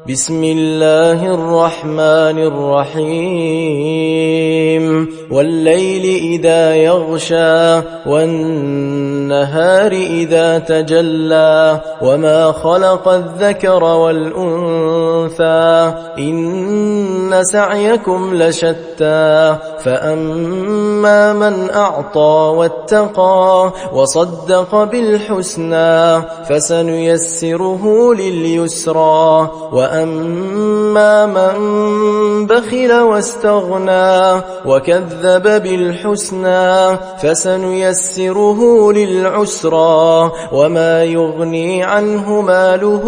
بسم الله الرحمن الرحيم والليل إذا يغشى والنهار إذا تجلى وما خلق الذكر والأنثى إن سعيكم لشتى فأما من أعطى واتقى وصدق بالحسنى فسنيسره لليسرى وأما من بخل واستغنى وكذب بالحسنى فسنيسره للعسرى وما يغني عنه ماله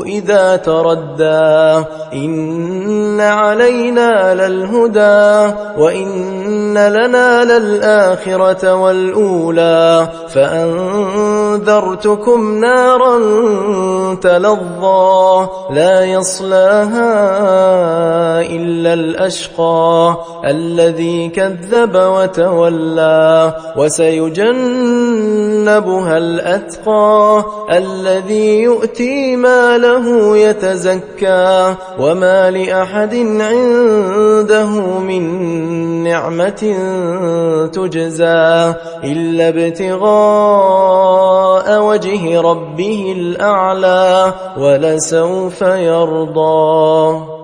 إذا تردى إن علينا للهدى وإن لنا للآخرة والأولى فأنذرتكم نارا تلظى لا يصلاها إلا الأشقى الذي كذب وتولى وسيجنبها الأتقى الذي يؤتي ماله يتزكى وما لأحد عنده من نعمة تجزى إلا ابتغاء وجه ربه الأعلى ولسوف يرضى.